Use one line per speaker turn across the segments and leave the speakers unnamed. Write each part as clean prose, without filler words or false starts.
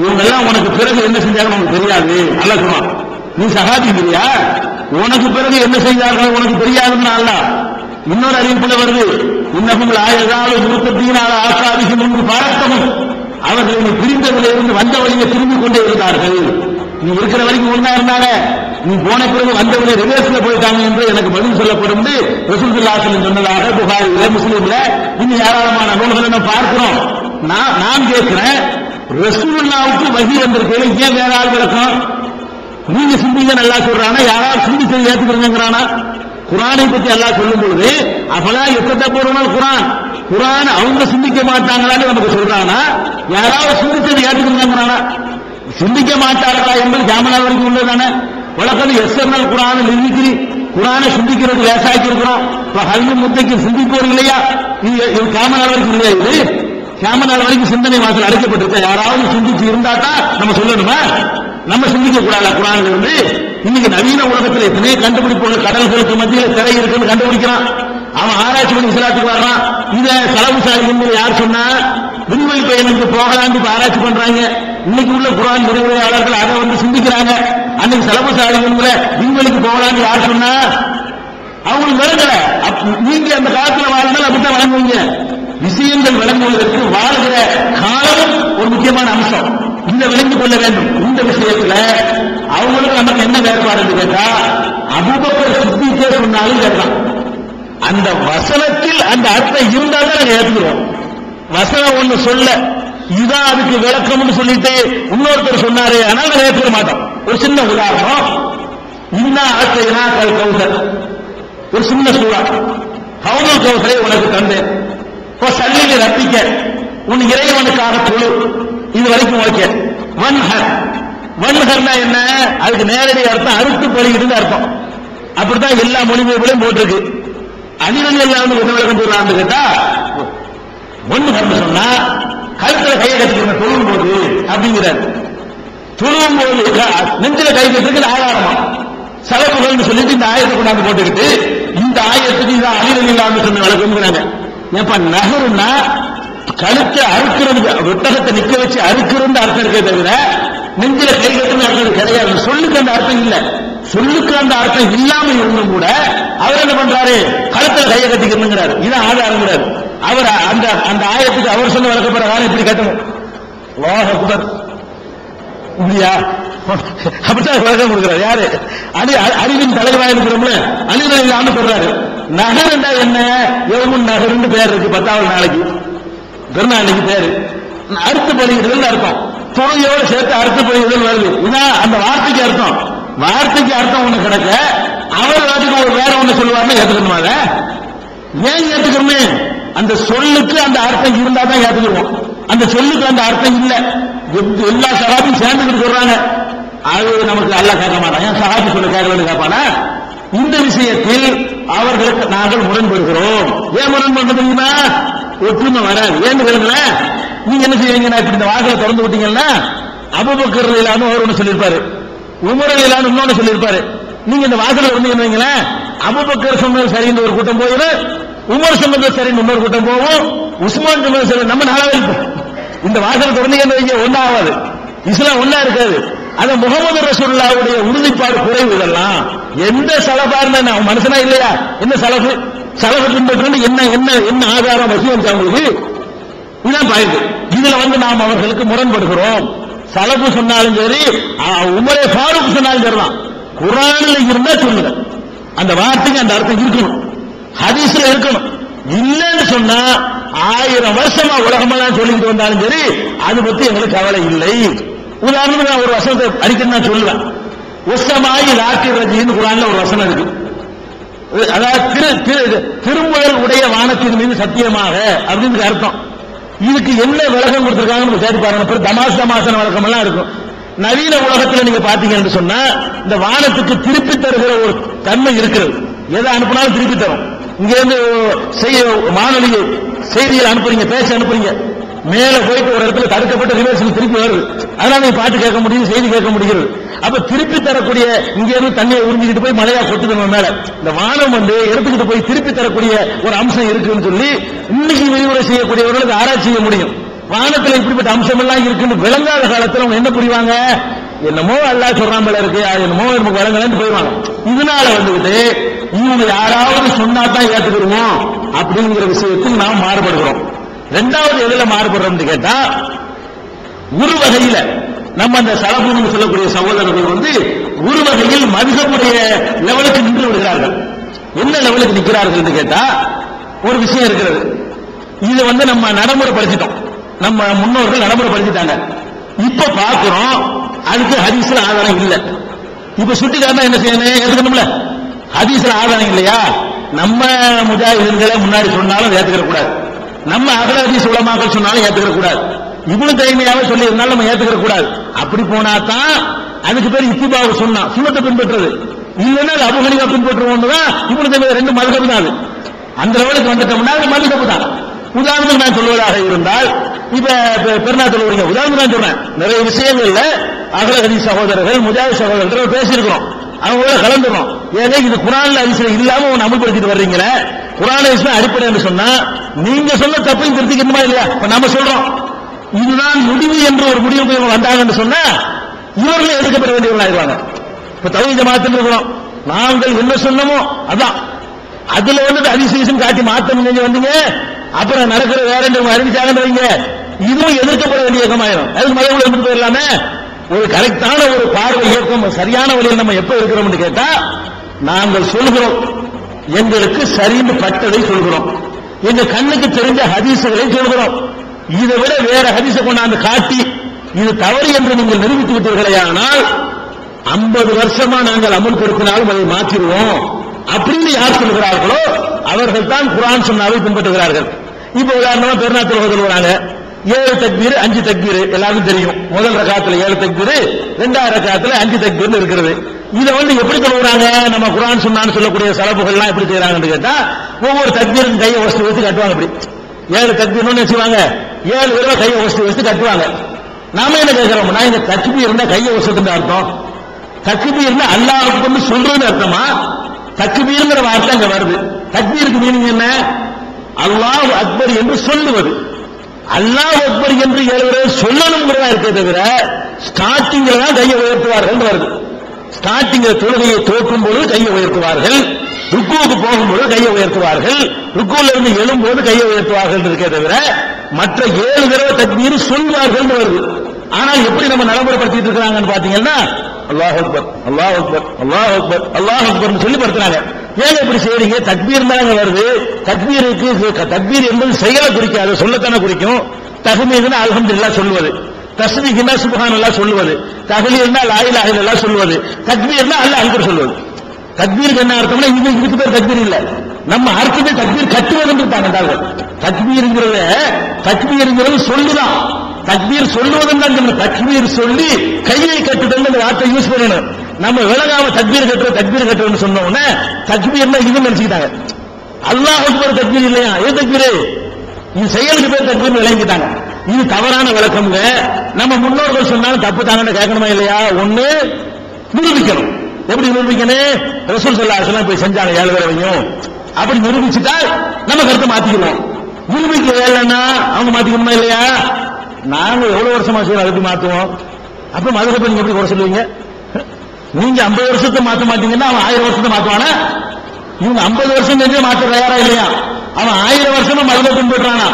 இவங்க எல்லாம் உனக்கு பிறகு என்ன செஞ்சாங்க உனக்கு தெரியாது. அல்லாஹ் சொல்றான், நீ சஹாபி இல்லையா, உனக்கு பிறகு என்ன செய்தார்கள் உனக்கு தெரியாதுன்னு அல்லாஹ் இன்னொரு அறிவிப்புல வருது. இன்னமும் ஆயதால் முருத்தத்தினால் ஆசாதிக்கு முன்பு பார்க்கவும் அவர்களை பிரிந்ததில் இருந்து வந்த வழியை திரும்பிக் கொண்டே இருந்தார்கள். நீ இருக்கிற வரைக்கும் ஒன்றா இருந்தாங்க, நீ போன பிறகு வந்த வழி ரிவர்ஸ்ல போயிட்டாங்க என்று எனக்கு பதில் சொல்லப்படும் ரசூலுல்லாஹி ஸல்லல்லாஹு அலைஹி வஸல்லம் சொன்னதாக புகாரில முஸ்லிம்ல இன்னும் ஏராளமான நூல்களை நம்ம பார்க்கிறோம். நான் கேட்கிறேன், ரசூலுல்லாஹ்வுக்கு வஹி வந்திருக்கேன், ஏன் வேற ஆள் விளக்கம்? நீங்க சிந்திங்க நல்லா சொல்றானா, யாராவது சிந்திச்சதை ஏற்றுக்கிறீங்கிறானா? குரானை பத்தி அல்லாஹ் சொல்லும் பொழுது அப்பலா எத்தப்போறோம் குரான் அவங்க சிந்திக்க மாட்டாங்களான்னு நமக்கு சொல்றானா, யாராவது சிந்திச்சதை ஏற்றுக்கிறானா? சிந்திக்க மாட்டார்களா என்பது ஜாமனா வரைக்கும் உள்ளதானே. வழக்கது எஸ்என்எல் குரான் நிறுத்தி குரானை சிந்திக்கிறது லேசாக்கி இருக்கிறோம். இப்ப ஹல்வி முத்தைக்கு சிந்திப்போர் இல்லையா, இது காமனால் வரைக்கும் இல்லையா? இது காமனால் வரைக்கும் சிந்தனை வாசல் அடைக்கப்பட்டிருக்க. யாராவது சிந்திச்சு இருந்தாதான் நம்ம சொல்லணுமா? நம்ம சிந்திக்க கூடாது. குரான்ல இருந்து இன்னைக்கு நவீன உலகத்தில் எத்தனை கண்டுபிடிப்புகள், கடல்களுக்கு மத்தியில் திரை இருக்குன்னு கண்டுபிடிக்கிறான். அவன் ஆராய்ச்சி பண்ணி இஸ்லாத்துக்கு வர்றான். இத செலவு சாலை யார் சொன்னா? விண்வெளி பயணத்துக்கு போகலான்னு ஆராய்ச்சி பண்றாங்க. இன்னைக்கு உள்ள குரான் விரிவுரையாளர்கள் அதை வந்து சிந்திக்கிறாங்க. அன்னைக்கு செலவு சாலைகள்ல விண்வெளிக்கு போகலான்னு யார் சொன்னா? அவங்களுக்கு விளங்கல. நீங்க அந்த காலத்துல வாழ்ந்தால் அப்படித்தான் வழங்குவீங்க. விஷயங்கள் விளங்குவதற்கு வாழ்கிற காலம் ஒரு முக்கியமான அம்சம். இந்த விளங்கிக் கொள்ள வேண்டும். இந்த விஷயத்துல அவங்களுக்கு நமக்கு என்ன வேறுபாடு கேட்டா, அபூபக்கர் சித்திக்கே சொன்னாலும் கேட்கலாம். அந்த வசனத்தில் அந்த அர்த்தம் இருந்தாலும் நாங்க ஏற்றுக்கிறோம். வசனம் ஒண்ணு சொல்ல இதான் அதுக்கு விளக்கம்னு சொல்லிட்டு இன்னொருத்தர் சொன்னாரு, ஆனால் நாங்க ஏற்றுக்க மாட்டோம். ஒரு சின்ன உதாரணம், இன்னா ஆசைனா கல் கௌசர், ஒரு சின்ன சூழா, கவுனல் கௌசரை உனக்கு தந்தேன், இப்போ சல்லியை ரப்பிக்க உன் இறைவனுக்காக தொழு, இது வரைக்கும் ஓகே. வன்ஹர், வன்ஹர்னா என்ன? அதுக்கு நேரடி அர்த்தம் அறுத்து பலியிடுன்னு அர்த்தம். அப்படித்தான் எல்லா மொழிபெயர்ப்புலையும் போட்டிருக்கு. அணிவன் எல்லாம் என்ன விளக்கம் சொல்றான்னு கேட்டா, ஒன்ஹர்னு சொன்னா கழுத்துல கையை கட்டிக்கிற தொழும் போது அப்படிங்கிறார். தொழும் போது நெஞ்சில கை கட்டுறது ஆதாரமா செலவுகள்னு சொல்லிட்டு இந்த ஆயத்தை கொண்டாந்து போட்டுக்கிட்டு இந்த ஆயத்துக்கு இதான் அணிவன் இல்லாம சொன்ன விளக்கம்ங்கிறாங்க. ஏப்பா நகருன்னா கழுத்தை அறுக்கிறது, ஒட்டகத்தை நிக்க வச்சு அறுக்கிறது அர்த்தம் இருக்கே தவிர நெஞ்சில கை கட்டுன்னு அர்த்தம் கிடையாது. சொல்லுக்கு அந்த அர்த்தம் இல்ல. சொல்லுக்கு அந்த அர்த்தம் இல்லாம இருந்தும் கூட அவர் என்ன பண்றாரு? கழுத்துல கையை கட்டிக்கிறாரு. இதான் ஆதாரங்கிறாரு. அவர் அந்த அந்த ஆயத்துக்கு அவர் சொன்ன விளக்கப்படுற இப்படி கட்டணும். அல்லாஹ் அக்பர் இல்லையா? அப்படித்தான் விளக்கம் கொடுக்கிறார். யாரு? அறிவின் தலைவராக இருக்கிறோம்ல, அழிவு இல்லாம சொல்றாரு. நகர் என்றா என்ன? எவமும் நகர்ன்னு பேர் இருக்கு. 10வது நாளைக்கு பெருநாளைக்கு பேரு அறுத்து பலியிடுதல் அர்த்தம். தொழுகையோடு சேர்த்து அறுத்து பலியிடுதல் வருது. இதான் அந்த வார்த்தைக்கு அர்த்தம். வார்த்தைக்கு அர்த்தம் ஒண்ணு கிடக்க அவர் வாட்டுக்கு வேற ஒண்ணு சொல்லுவாருன்னு ஏத்துக்கணுமாங்க? ஏன் ஏத்துக்கணுமே? அந்த சொல்லுக்கு அந்த அர்த்தம் இருந்தா தான் ஏத்துக்குவோம். அந்த சொல்லுக்கு அந்த அர்த்தம் இல்ல. எல்லா சகாபியும் சேர்ந்துக்கிட்டு சொல்றாங்க, அது நமக்கு அல்லாஹ் கேட்க மாட்டான். ஏன் சகாபி சொல்ல கேட்கலன்னு கேட்பானா? இந்த விஷயத்தில் அவர்களுக்கு நாங்கள் முரண்படுகிறோம். ஏன் முரண்படுறது தெரியுமா? ஒற்றுமை வராது. ஏன்னு கேளுங்களேன், நீங்க என்ன செய்வீங்க? இப்படி இந்த வாசலை திறந்து விட்டீங்கன்னா அபூபக்கர் இல்லாம அவர் ஒண்ணு சொல்லியிருப்பாரு, உமர் இல்லாம இன்னொன்னு சொல்லியிருப்பாரு. நீங்க இந்த வாசலை இருந்தீங்கன்னு அபூபக்கர் சொன்னது சரின்னு ஒரு கூட்டம் போயிடும், உமர் சொன்னது சரின்னு இன்னொரு கூட்டம் போகும், உஸ்மான் சொன்னது சரி, நம்ம நாளாவே இருப்போம். இந்த வாசலை திறந்தீங்கன்னு ஒன்னா ஆகாது, இஸ்லாம் ஒன்னா இருக்காது. அது முகமது ரசூலுல்லாஹ்வுடைய உறுதிப்பாடு குறைவு. இதெல்லாம் எந்த சலபாருன்னு நான் மனுஷனா இல்லையா? என்ன சலபு சலபு பின்பற்று என்ன என்ன என்ன ஆதாரம் வசியம் அவங்களுக்கு? இதுதான் பாயிண்ட். இதுல வந்து நாம் அவர்களுக்கு முரண்படுகிறோம். சலபு சொன்னாலும் சரி, உமரே ஃபாரூக் சொன்னாலும் சரிதான், குர்ஆன்ல இருந்தா சொல்லுங்க. அந்த வார்த்தைக்கு அந்த அர்த்தம் இருக்கணும், ஹதீஸ்ல இருக்கணும். இல்லைன்னு சொன்னா 1000 வருஷமா உலகமெல்லாம் சொல்லிட்டு வந்தாலும் சரி, அது பத்தி எங்களுக்கு கவலை இல்லை. உதாரணத்துக்கு நான் ஒரு வசனத்தை அடிக்கடி நான் சொல்லுவேன். உஸ்ஸமாயி லாக்கி ரஜின்னு குர்ஆன்ல ஒரு வசனம் இருக்கு. அதாவது திருமுழல் உடைய வானத்தின் மீது சத்தியமாக அப்படின்னு அர்த்தம். இதுக்கு என்ன விளக்கம் கொடுத்திருக்காங்கன்னு கேட்டு பாருங்க. தமாசன விளக்கம் எல்லாம் இருக்கும். நவீன உலகத்தில் நீங்க பாத்தீங்கன்னு சொன்னா இந்த வானத்துக்கு திருப்பி தருகிற ஒரு தன்மை இருக்கிறது. எதை அனுப்பினாலும் திருப்பி தரும். இங்க இருந்து வானொலி செய்திகள் அனுப்புறீங்க, பேச அனுப்புறீங்க, மேல போயிட்டு ஒரு இடத்துல தடுக்கப்பட்ட ரிவர்ஸுக்கு திருப்பி வருது. அதனால நீங்க பாட்டு கேட்க முடியும், செய்தி கேட்க முடிகிறது. அப்ப திருப்பி தரக்கூடிய இங்க இருந்து தண்ணியை உறிஞ்சிக்கிட்டு போய் மழையா கொட்டுது மேல. இந்த வானம் வந்து எடுத்துக்கிட்டு போய் திருப்பி தரக்கூடிய ஒரு அம்சம் இருக்குன்னு சொல்லி இன்னைக்கு விரிவுரை செய்யக்கூடியவர்களுக்கு ஆராய்ச்சி செய்ய முடியும். வானத்துல இப்படிப்பட்ட அம்சம் எல்லாம் இருக்குன்னு விளங்காத காலத்துல அவங்க என்ன புரிவாங்க? என்னமோ அல்லாஹ் சொல்றான் போல இருக்கு, என்னமோ நமக்கு விளங்கலன்னு போயிடுவாங்க. இதனால வந்துகிட்டு இவங்க யாராவது சொன்னா தான் ஏத்துக்கிடுவோம் அப்படிங்கிற விஷயத்தில் நாம் மாறுபடுகிறோம். ரெண்டாவது எதுல மாறுபடுறோம்னு கேட்டா, ஒரு வகையில நம்ம அந்த சலபுன்னு சொல்லக்கூடிய சகோதரர்கள் வந்து ஒரு வகையில் மதுஹபுடைய லெவலுக்கு நின்று விடுகிறார்கள். என்ன லெவலுக்கு நிற்கிறார்கள் கேட்டா, ஒரு விஷயம் இருக்கிறது, இது வந்து நம்ம நடைமுறைப்படுத்திட்டோம், நம்ம முன்னோர்கள் நடைமுறைப்படுத்திட்டாங்க. இப்ப பார்க்கிறோம் அதுக்கு ஹதீஸ்ல ஆதாரம் இல்லை. இப்ப சுட்டிக்காரனா என்ன செய்யணும்? ஏத்துக்கணும்ல. ஹதீஸ்ல ஆதாரம் இல்லையா? நம்ம முஜாஹிதுகளை முன்னாடி சொன்னாலும் ஏத்துக்கிற கூடாது, நம்ம அகல ஹதீஸ் உலமாக்கள் சொன்னாலும் ஏத்துக்கிற கூடாது, இப்னு தைமியாவை சொல்லி இருந்தாலும் நம்ம ஏத்துக்கிற கூடாது. அப்படி போனா தான் அதுக்கு பேர் இத்திபாவு சொன்னா, சுன்னத்தை பின்பற்றுறது. இல்லைன்னா அது அபூ ஹனீஃபா பின்பற்றுவோம் தான். இப்னு தைமியா ரெண்டு மதுஹப் தான். அது அந்த லெவலுக்கு வந்துட்டோம்னா அது மதுஹப் தான். உதாரணத்துக்கு நான் சொல்வதாக இருந்தால், இப்ப பெருநாள் தொழுவீங்க, உதாரணத்துக்கு நான் சொல்றேன், நிறைய விஷயங்கள்ல அகல ஹதீஸ் சகோதரர்கள் முஜாஹித் சகோதரர்கள் பேசியிருக்கிறோம், அவங்களோட கலந்துறோம். ஏன்னா இது குர்ஆன்ல ஹதீஸ்ல இல்லாம ஒன்னு அமல்படுத்திட்டு வர்றீங்களே, குர்ஆன் ஹதீஸ் அடிப்படைன்னு சொன்னா நீங்க சொன்ன தப்பையும் திருத்திக்கணுமா இல்லையா? இப்ப நாம சொல்றோம் இதுதான் முடிவு என்று ஒரு முடிவுக்கு இவங்க வந்தாங்கன்னு சொன்னா இவர்களே எடுக்கப்பட வேண்டியவர்களாயிருவாங்க. இப்ப தௌஹீத் ஜமாஅத்தில் இருக்கிறோம், நாங்கள் என்ன சொன்னமோ அதான், அதுல வந்துட்டு ஹதீஸ் காட்டி மாத்தம் செஞ்சு வந்தீங்க, அப்புறம் நடக்கிற வேற அறிவிச்சாங்கன்னு வைங்க, இதுவும் எதிர்க்கப்பட வேண்டிய இயக்கமாயிரும். அதுக்கு மதகுல இருந்து போயிடலாமே. ஒரு கரெக்டான ஒரு பார்வை இயக்கம் சரியான வழியில் நம்ம எப்ப இருக்கிறோம்னு கேட்டா, நாங்கள் சொல்கிறோம் எங்களுக்கு சரின்னு பட்டதை சொல்கிறோம், எங்க கண்ணுக்கு தெரிஞ்ச ஹதீசுகளை சொல்கிறோம். இதை விட வேற ஹதீஸை கொண்டாந்து காட்டி இது தவறு என்று நீங்கள் நிரூபித்து விட்டீர்களே, ஆனால் 50 வருஷமா நாங்கள் அமல்படுத்தினாலும் அதை மாற்றிடுவோம் அப்படின்னு யார் சொல்கிறார்களோ அவர்கள் தான் குர்ஆன் சுன்னாவை பின்பற்றுகிறார்கள். இப்ப உதாரணமா பெருநாள் தொழுகை வராங்க, 7 தக்பீர் 5 தக்பீர் எல்லாருக்கும் தெரியும். முதல் ரக்காத்துல 7 தக்பீர், இரண்டாவது ரக்காத்துல 5 தக்பீர் இருக்கிறது. இதை வந்து எப்படி சொல்லுறாங்க? நம்ம குர்ஆன் சுன்னான்னு சொல்லக்கூடிய சலபுகள்லாம் எப்படி செய்யறாங்கன்னு கேட்டா, ஒவ்வொரு தக்பீருக்கும் கையை வச்சு வச்சு கட்டுவாங்க. அப்படி 7 தக்பீர்னு வச்சுவாங்க, 7 தடவை கையை வச்சு கட்டுவாங்க. நாம என்ன கேட்கிறோம்னா, இந்த தக்பீர்னா கையை வசத்துன்னு அர்த்தம், தக்பீர்னா அல்லாஹ் அக்பர்னு சொல்றது அர்த்தமா? தக்பீர்ங்கிற வார்த்தை அங்க வருது. தக்பீருக்கு மீனிங் என்ன? அல்லாஹ் அக்பர் என்று சொல்லுவது. அல்லாஹ் அக்பர் என்று 7 தடவை சொல்லணுங்கிறதா இருக்கே தவிர ஸ்டார்டிங்ல தான் கையை உயர்த்துவார்கள் வருது. ஸ்டார்டிங்ல தொழுகையை தோற்றும் போது கையை உயர்த்துவார்கள், ருக்குவுக்கு போகும்போது கையை உயர்த்துவார்கள், ருக்குல இருந்து எழும்போது கையை உயர்த்துவார்கள் இருக்கே தவிர மற்ற 7 தடவை தக்பீர் சொல்வார்கள் வருது. ஆனால் எப்படி நம்ம நடைமுறைப்படுத்திட்டு இருக்கிறாங்கன்னு பாத்தீங்கன்னா, அல்லாஹ் அக்பர் அல்லாஹ் அக்பர் அல்லாஹ் அக்பர் அல்லாஹ் அக்பர்னு சொல்லி படுத்துறாங்க. ஏன் இப்படி செய்றீங்க? தக்பீர் தாங்க வருது. தக்பீர் என்பது செயலை குறிக்காது, சொல்லத்தானே குறிக்கும். தஹ்மீதுனா அல்ஹம்துலில்லாஹ் சொல்வது, தஸ்பீஹ்னா சுப்ஹானல்லாஹ் சொல்வது, தஹ்லீல்னா லா இலாஹ இல்லல்லாஹ் சொல்வது, தக்பீர்னா அல்லாஹ் அக்பர் சொல்வது. தக்பீருக்கு என்ன அர்த்தம்னா இதுக்கு பேர் தக்பீர் இல்ல, நம்ம அர்த்தத்தை தக்பீர் கட்டுவதுன்னு இருக்காங்க. தக்பீர்ங்கிறது சொல்லுதான், தக்பீர் சொல்லுவதுன்னு தான். தக்பீர் சொல்லி கையை கட்டுதல் வார்த்தை யூஸ் பண்ணணும். நம்ம விலகாம தக்பீர் கட்டுறோம்னு சொன்ன உடனே தக்பீர்னா இது நினைச்சுக்கிட்டாங்க. அல்லாஹ் அக்பர் தக்பீர் இல்லையா? ஏன் தக்பீர்? இது செயலுக்கு பேர் தக்பீர் விளங்கிட்டாங்க. இது தவறான விளக்கம்ங்க. நம்ம முன்னோர்கள் சொன்னாலும் தப்பு தாங்கன்னு கேட்கணுமா இல்லையா? ஒண்ணு நிரூபிக்கணும். எப்படி நிரூபிக்கணும்? ரசூல் ஸல்லல்லாஹு அலைஹி வஸல்லம் போய் செஞ்சாங்க 7 தடவையும், அப்படி நிரூபிச்சுட்டா நம்ம கருத்தை மாத்திக்கணும். நிரூபிக்க இல்லைன்னா அவங்க மாத்திக்கணுமா இல்லையா? நாங்க எவ்வளவு வருஷமா சொல்ல அதுக்கு மாத்துவோம். அப்ப மதுரை நீங்க எப்படி குறை சொல்லுவீங்க? நீங்க 50 வருஷத்தை மாத்த மாட்டீங்கன்னா அவன் 1000 வருஷத்தை மாத்துவானா? இவங்க 50 வருஷம் செஞ்சு மாற்ற தயாரா இல்லையா? அவன் 1000 வருஷமா மதுரை பின்பற்றானா?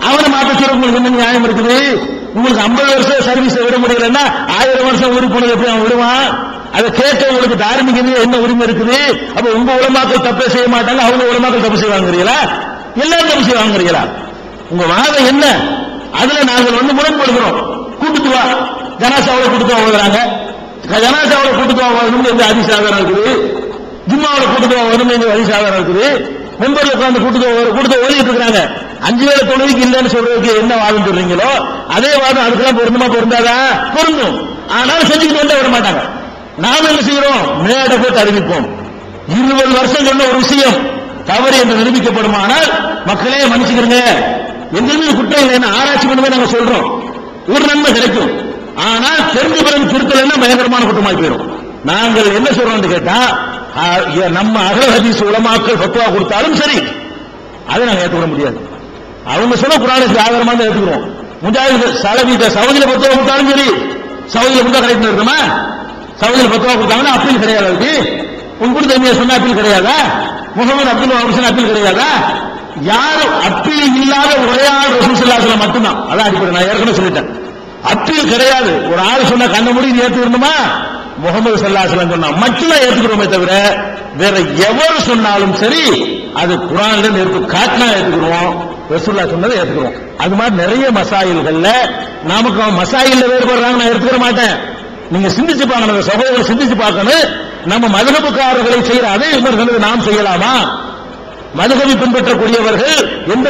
அவனை மாற்ற சொல்ல உங்களுக்கு என்ன நியாயம் இருக்குது? உங்களுக்கு 50 வருஷம் சர்வீஸ் விட முடியலன்னா 1000 வருஷம் ஊருக்கு போனது எப்படி அவன் விடுவான்? அதை கேட்க உங்களுக்கு தார்மீக என்ன உரிமை இருக்குது? அப்ப உங்க உலமாக்கள் தப்பே செய்ய மாட்டாங்க, அவங்க உலமாக்கள் தப்பு செய்வாங்கிறீங்களா? எல்லாரும் தப்பு செய்வாங்கிறீங்களா? உங்க வாதம் என்ன? அதுல நாங்கள் வந்து முரண்படுகிறோம். கூட்டுட்டு வா, ஜனாசாவில் கூட்டுட்டு ஓதுறாங்க, ஜனாசாவில் கூட்டுட்டு ஓதணும் எந்த ஹதீஸ் ஆதாரம் இருக்குது? ஜும்மாவில் கூட்டுட்டு ஓதணும் எந்த ஹதீஸ் ஆதாரம் இருக்குது? மெம்பர்ல உட்கார்ந்து கூட்டுட்டு ஓதிட்டு இருக்காங்க. 5 வேளை தொழுகைக்கு இல்லைன்னு சொல்றதுக்கு என்ன வாதம் சொல்றீங்களோ அதே வாதம் அதுக்கெல்லாம் பொருந்துமா? பொருந்தாதா? பொருந்தும். ஆனால் செஞ்சுக்கிட்டு வந்து விட மாட்டாங்க. நாம் என்ன செய்யறோம்? மேடை போட்டு அறிவிப்போம். 20 வருஷம் சொன்ன ஒரு விஷயம் தவறு என்று நிரூபிக்கப்படுமானால் மக்களே மன்னிச்சுக்கிறங்க, எங்களுமே குற்றம் இல்லைன்னு ஆராய்ச்சி பண்ணுமே நாங்க சொல்றோம், ஒரு நன்மை கிடைக்கும். ஆனால் தெரிஞ்ச பிறகு திருத்தலைன்னா பயங்கரமான குற்றமாகி போயிடும். நாங்கள் என்ன சொல்றோம் கேட்டா, நம்ம அகல் ஹதீஸ் உலமாக்கள் ஃபத்வா கொடுத்தாலும் சரி அதை நாங்க ஏற்றுக்க முடியாது. அவங்க சொன்ன குர்ஆனுக்கு ஆதாரமா தான் ஏற்றுக்கிறோம். முஜாஹித் சலபி சவுதியில பத்துவா கொடுத்தாலும் சரி, சவுதியில கொடுத்தா கரெக்ட் இருக்குமா? சவுதியில பத்துவா கொடுத்தாங்கன்னா அப்பீல் கிடையாது. அதுக்கு உங்களுக்கு தனியா சொன்ன அப்பீல் கிடையாதா? முகமது அப்துல் வஹாப் அப்பீல் கிடையாதா? யாரும் அப்பீல் இல்லாத ஒரே ஆள் ரசூல் ஸல்லல்லாஹு அலைஹி வஸல்லம் மட்டும்தான். அதான் அடிப்படை. நான் ஏற்கனவே சொல்லிட்டேன், அப்பீல் கிடையாது. ஒரு ஆள் சொன்னா கண்ண மூடி ஏத்துக்கணுமா? முகமது ஸல்லல்லாஹு அலைஹி வஸல்லம் சொன்னா மட்டும்தான் ஏத்துக்கிறோமே தவிர வேற எவர் சொன்னாலும் சரி அது குர்ஆன்ல இருந்து காட்டினா ஏத்துக்கிறோம், ரசூலுல்லாஹ் சொன்னதை ஏத்துக்கிறோம். அது மாதிரி நிறைய மசாயில்கள்ல நமக்கு மசாயில்ல வேறுபடுறாங்க, நான் எடுத்துக்க மாட்டேன். நீங்க சிந்திச்சு பார்க்கணும், சகோதரர்கள் சிந்திச்சு பார்க்கணும். நம்ம மதுஹபுக்காரர்களை செய்யற அதே விமர்சனத்தை நாம் செய்யலாமா? மதுஹபை பின்பற்றக்கூடியவர்கள் எந்த